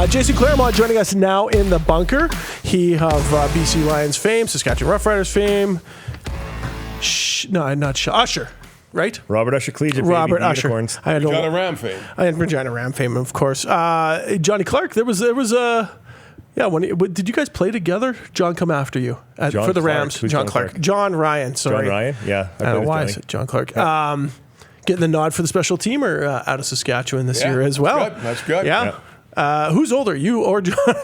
Jason Clermont joining us now in the bunker. He of BC Lions fame, Saskatchewan Roughriders fame. Usher. Right? Robert Usher Collegiate. Robert Usher. Unicorns. Regina Ram fame. I had Regina Ram fame, of course. Johnny Clark. There was a. Yeah, did you guys play together? John come after you for the Rams. Who's John Clark? John Ryan. Sorry. John Ryan. Yeah. I don't know why I said John Clark. Yeah. Getting the nod for the special teamer out of Saskatchewan this year as well. That's good. Yeah. Who's older, you or John?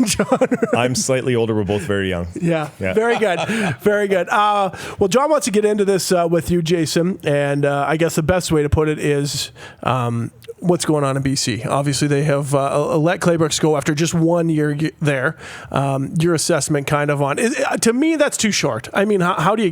I'm slightly older. We're both very young. Yeah. Very good. Very good. Well, John wants to get into this with you, Jason, and I guess the best way to put it is what's going on in BC. Obviously, they have let Claybrooks go after just 1 year there. Your assessment kind of on to me, that's too short. I mean, how do you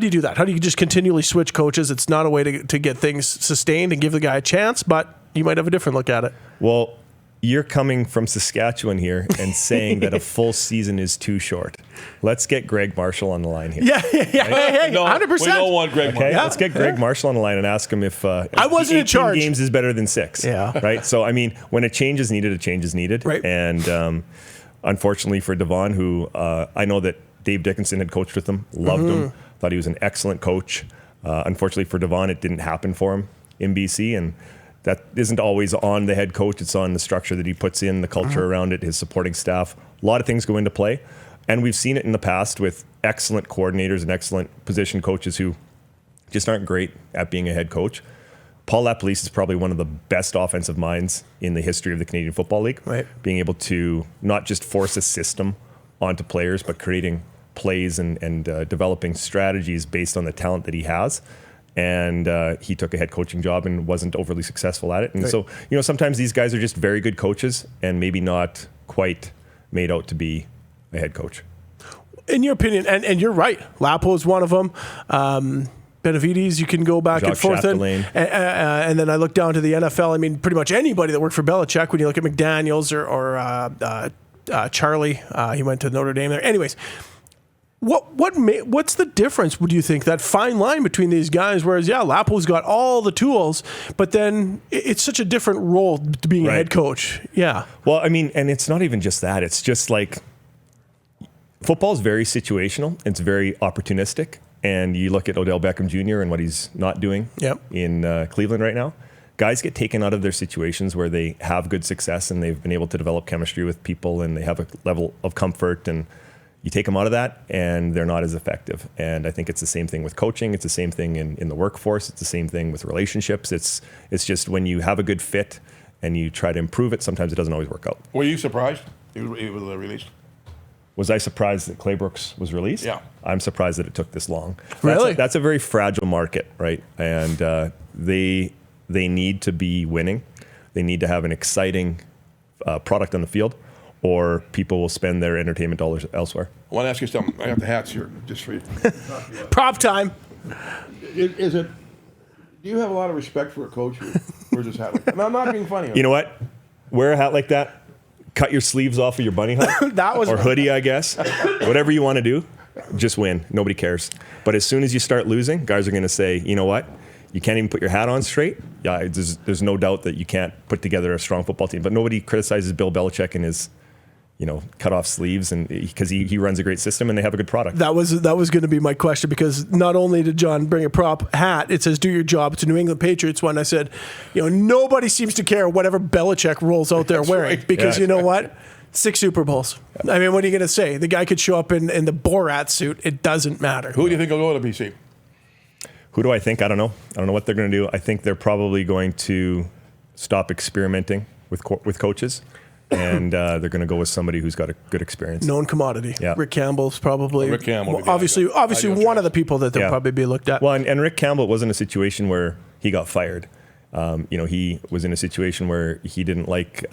do that? How do you just continually switch coaches? It's not a way to get things sustained and give the guy a chance, but you might have a different look at it. Well, you're coming from Saskatchewan here and saying that a full season is too short. Let's get Greg Marshall on the line here. Yeah. Hey, 100%. We don't want Greg Marshall. Let's get Greg Marshall on the line and ask him if I wasn't in charge. Games is better than 6. Yeah. Right? So, I mean, when a change is needed, a change is needed. Right. And unfortunately for Devon, who I know that Dave Dickenson had coached with him, loved him, thought he was an excellent coach. Unfortunately for Devon, it didn't happen for him in BC, and that isn't always on the head coach. It's on the structure that he puts in, the culture around it, his supporting staff. A lot of things go into play. And we've seen it in the past with excellent coordinators and excellent position coaches who just aren't great at being a head coach. Paul LaPolice is probably one of the best offensive minds in the history of the Canadian Football League. Right. Being able to not just force a system onto players, but creating plays and developing strategies based on the talent that he has. And he took a head coaching job and wasn't overly successful at it. And so, sometimes these guys are just very good coaches and maybe not quite made out to be a head coach. In your opinion, and you're right, Lapo is one of them. Benavides, you can go back Jacques and forth. And then I look down to the NFL. I mean, pretty much anybody that worked for Belichick, when you look at McDaniels or Charlie, he went to Notre Dame there. Anyways, what's the difference, would you think, that fine line between these guys? Whereas, Lapo's got all the tools, but then it's such a different role to being a head coach. Yeah. Well, I mean, and it's not even just that. It's just like football is very situational. It's very opportunistic. And you look at Odell Beckham Jr. and what he's not doing in Cleveland right now. Guys get taken out of their situations where they have good success and they've been able to develop chemistry with people and they have a level of comfort, and you take them out of that and they're not as effective. And I think it's the same thing with coaching. It's the same thing in the workforce. It's the same thing with relationships. It's just when you have a good fit and you try to improve it, sometimes it doesn't always work out. Were you surprised he was released? Was I surprised that Claybrooks was released? Yeah. I'm surprised that it took this long. Really? That's a very fragile market, right? And they need to be winning. They need to have an exciting product on the field, or people will spend their entertainment dollars elsewhere. I want to ask you something. I got the hats here just for you. Prop time. Is it? Do you have a lot of respect for a coach who wears his hat like that? No, I'm not being funny. You know what? Wear a hat like that. Cut your sleeves off of your bunny hat or hoodie, I guess. Whatever you want to do, just win. Nobody cares. But as soon as you start losing, guys are going to say, you know what? You can't even put your hat on straight. Yeah, there's no doubt that you can't put together a strong football team. But nobody criticizes Bill Belichick and his cut off sleeves, and because he runs a great system and they have a good product. That was going to be my question, because not only did John bring a prop hat, it says do your job. It's a New England Patriots one. I said, nobody seems to care whatever Belichick rolls out there wearing, right. Because you know what? 6 Super Bowls. I mean, what are you going to say? The guy could show up in the Borat suit. It doesn't matter. Who do you think will go to BC? Who do I think? I don't know. I don't know what they're going to do. I think they're probably going to stop experimenting with coaches. And they're going to go with somebody who's got a good experience. Known commodity. Yeah. Rick Campbell's probably. Rick Campbell. Well, obviously one of the people that they'll probably be looked at. Well, and Rick Campbell wasn't a situation where he got fired. He was in a situation where he didn't like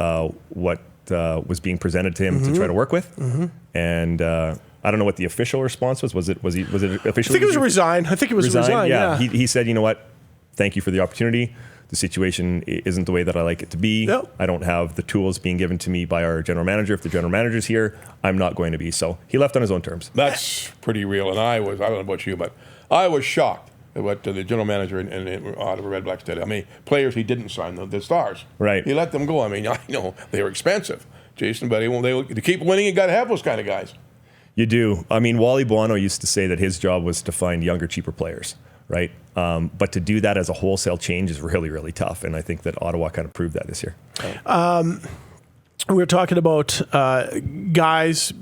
what was being presented to him to try to work with. Mm-hmm. And I don't know what the official response was. Was it officially? I think it was resign. Yeah. He said, you know what? Thank you for the opportunity. The situation isn't the way that I like it to be. Nope. I don't have the tools being given to me by our general manager. If the general manager's here, I'm not going to be. So he left on his own terms. That's pretty real. And I don't know about you, but I was shocked what the general manager in Ottawa Red Blacks did. I mean, players he didn't sign, the stars. Right. He let them go. I mean, I know they were expensive, Jason, but to keep winning, you got to have those kind of guys. You do. I mean, Wally Buono used to say that his job was to find younger, cheaper players, right? But to do that as a wholesale change is really, really tough. And I think that Ottawa kind of proved that this year. We were talking about guys,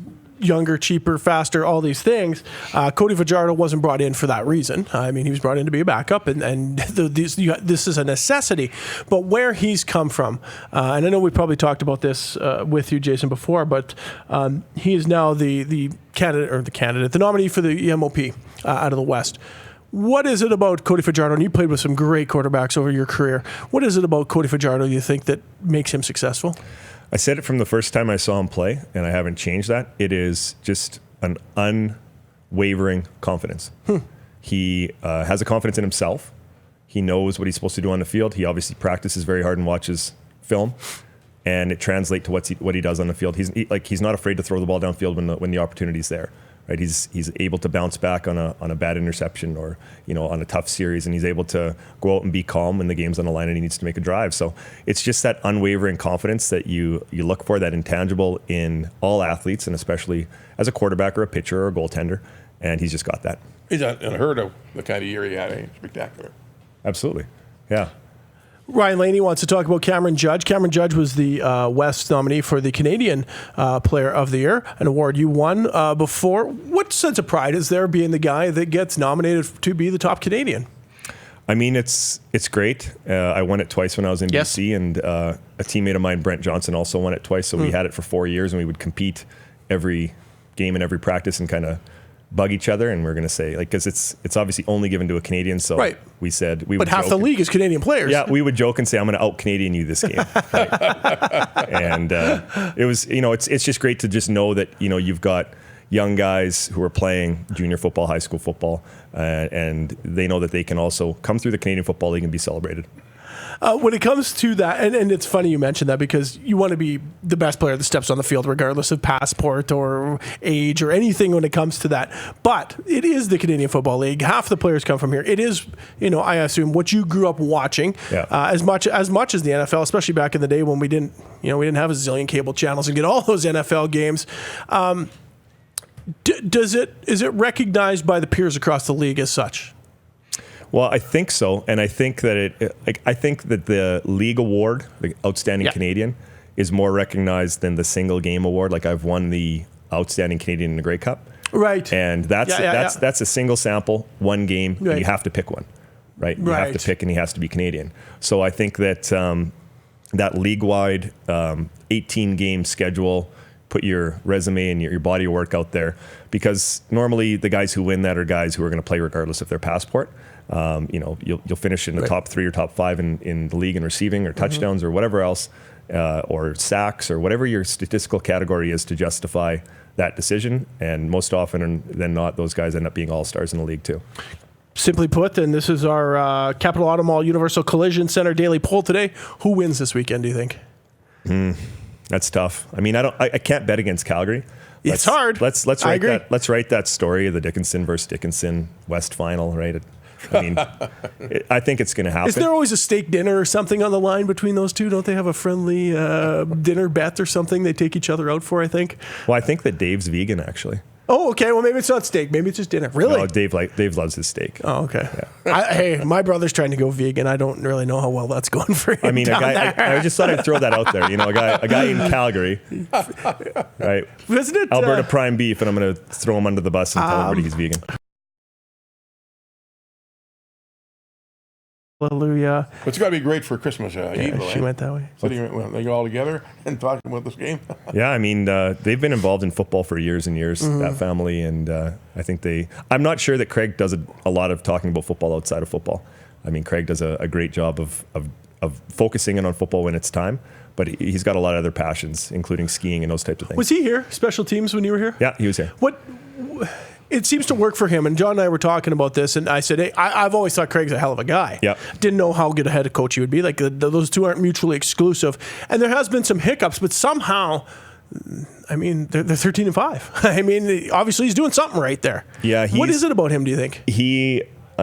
younger, cheaper, faster, all these things. Cody Fajardo wasn't brought in for that reason. I mean, he was brought in to be a backup, and this is a necessity. But where he's come from, and I know we probably talked about this with you, Jason, before, but he is now the nominee for the EMOP out of the West. What is it about Cody Fajardo? And you played with some great quarterbacks over your career. What is it about Cody Fajardo you think that makes him successful? I said it from the first time I saw him play, and I haven't changed that. It is just an unwavering confidence. He has a confidence in himself. He knows what he's supposed to do on the field. He obviously practices very hard and watches film, and it translates to what he does on the field. He's not afraid to throw the ball downfield when the opportunity's there. Right, he's able to bounce back on a bad interception or on a tough series, and he's able to go out and be calm when the game's on the line and he needs to make a drive. So it's just that unwavering confidence that you look for, that intangible in all athletes, and especially as a quarterback or a pitcher or a goaltender. And he's just got that. He's unheard of the kind of year he had. Spectacular. Absolutely, yeah. Ryan Laney wants to talk about Cameron Judge. Cameron Judge was the West nominee for the Canadian Player of the Year, an award you won before. What sense of pride is there being the guy that gets nominated to be the top Canadian? I mean, it's great. I won it twice when I was in BC, and a teammate of mine, Brent Johnson, also won it twice. So we had it for 4 years, and we would compete every game and every practice and kind of bug each other, and we're going to say, because it's obviously only given to a Canadian, so we said we would But half the league is Canadian players. Yeah, we would joke and say, I'm going to out-Canadian you this game. Right? And it was, it's just great to just know that, you've got young guys who are playing junior football, high school football, and they know that they can also come through the Canadian Football League and be celebrated. When it comes to that, and it's funny you mentioned that because you want to be the best player that steps on the field, regardless of passport or age or anything when it comes to that. But it is the Canadian Football League. Half the players come from here. It is, I assume, what you grew up watching as much as the NFL, especially back in the day when we didn't have a zillion cable channels and get all those NFL games. Is it recognized by the peers across the league as such? Well, I think so, and I think that I think that the league award, the Outstanding Canadian, is more recognized than the single game award. Like I've won the Outstanding Canadian in the Grey Cup, right? And that's a single sample, one game, and you have to pick one, right? You have to pick, and he has to be Canadian. So I think that that league-wide 18-game schedule. Put your resume and your body of work out there, because normally the guys who win that are guys who are going to play regardless of their passport. You'll finish in the top 3 or top 5 in the league in receiving or touchdowns or whatever else, or sacks or whatever your statistical category is to justify that decision. And most often than not, those guys end up being all-stars in the league too. Simply put, and this is our Capital Auto Mall Universal Collision Center daily poll today. Who wins this weekend, do you think? That's tough. I mean, I can't bet against Calgary. It's hard. Let's write that. Let's write that story of the Dickenson versus Dickenson West final, right? I mean, I think it's going to happen. Is there always a steak dinner or something on the line between those two? Don't they have a friendly dinner bet or something they take each other out for, I think? Well, I think that Dave's vegan, actually. Oh, okay. Well, maybe it's not steak. Maybe it's just dinner. Really? No, Dave loves his steak. Oh, okay. Yeah. Hey, my brother's trying to go vegan. I don't really know how well that's going for him. I mean, I just thought I'd throw that out there. A guy in Calgary, right? Isn't it Alberta prime beef, and I'm going to throw him under the bus and tell everybody he's vegan. Hallelujah. But it's got to be great for Christmas Eve. She went that way. So they go all together and talking about this game. Yeah, I mean, they've been involved in football for years and years, that family, and I think I'm not sure that Craig does a lot of talking about football outside of football. I mean, Craig does a great job of focusing in on football when it's time, but he's got a lot of other passions, including skiing and those types of things. Was he here, special teams, when you were here? Yeah, he was here. It seems to work for him, and John and I were talking about this, and I said, hey, I've always thought Craig's a hell of a guy. Yeah. Didn't know how good a head coach he would be. Like, those two aren't mutually exclusive. And there has been some hiccups, but somehow, I mean, they're 13-5. I mean, obviously he's doing something right there. Yeah. What is it about him, do you think?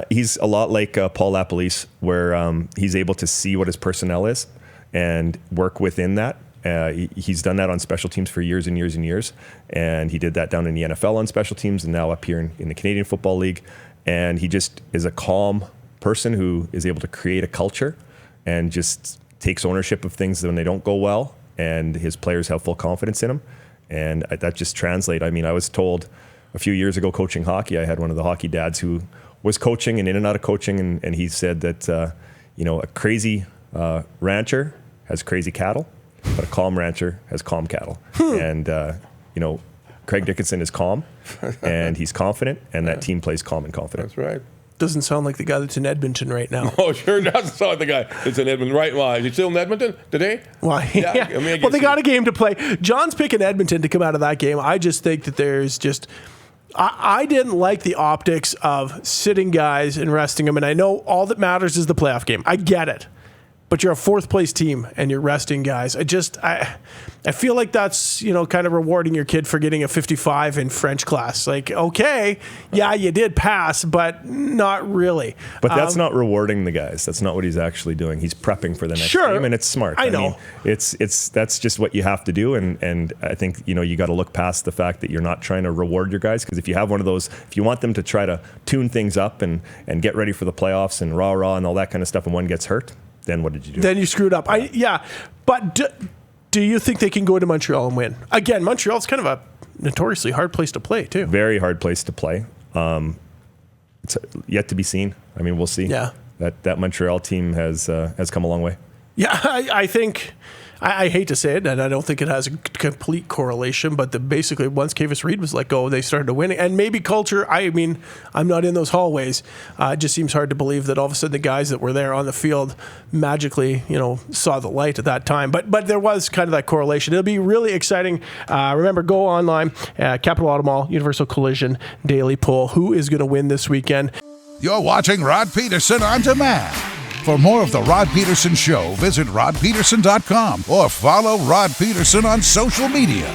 He's a lot like Paul LaPolice, where he's able to see what his personnel is and work within that. He's done that on special teams for years and years and years. And he did that down in the NFL on special teams and now up here in the Canadian Football League. And he just is a calm person who is able to create a culture and just takes ownership of things when they don't go well. And his players have full confidence in him. And that just translates. I mean, I was told a few years ago coaching hockey, I had one of the hockey dads who was coaching and in and out of coaching. And he said that, a crazy rancher has crazy cattle, but a calm rancher has calm cattle. And, Craig Dickenson is calm and he's confident, and that team plays calm and confident. That's right. Doesn't sound like the guy that's in Edmonton right now. Oh, sure doesn't sound like the guy that's in Edmonton. Right. Well, is he still in Edmonton today? Why? Yeah. I mean, well, they got a game to play. John's picking Edmonton to come out of that game. I just think that there's just... I didn't like the optics of sitting guys and resting them, and I know all that matters is the playoff game. I get it. But you're a fourth place team and you're resting guys. I feel like that's, kind of rewarding your kid for getting a 55 in French class. Like, okay, yeah, you did pass, but not really. But that's not rewarding the guys. That's not what he's actually doing. He's prepping for the next game, and it's smart. I know. Mean, that's just what you have to do. And I think, you got to look past the fact that you're not trying to reward your guys, because if you have one of those, if you want them to try to tune things up and get ready for the playoffs and rah-rah and all that kind of stuff, and one gets hurt, then what did you do? Then you screwed up. But do you think they can go to Montreal and win? Again, Montreal's kind of a notoriously hard place to play, too. Very hard place to play. It's yet to be seen. I mean, we'll see. Yeah. That Montreal team has come a long way. Yeah, I think... I hate to say it, and I don't think it has a complete correlation, but basically once Kavis Reed was let go, they started to win. And maybe culture, I mean, I'm not in those hallways. It just seems hard to believe that all of a sudden the guys that were there on the field magically, saw the light at that time. But there was kind of that correlation. It'll be really exciting. Remember, go online, Capital Auto Mall, Universal Collision, Daily Poll. Who is going to win this weekend? You're watching Rod Pedersen On Demand. For more of The Rod Pedersen Show, visit rodpedersen.com or follow Rod Pedersen on social media.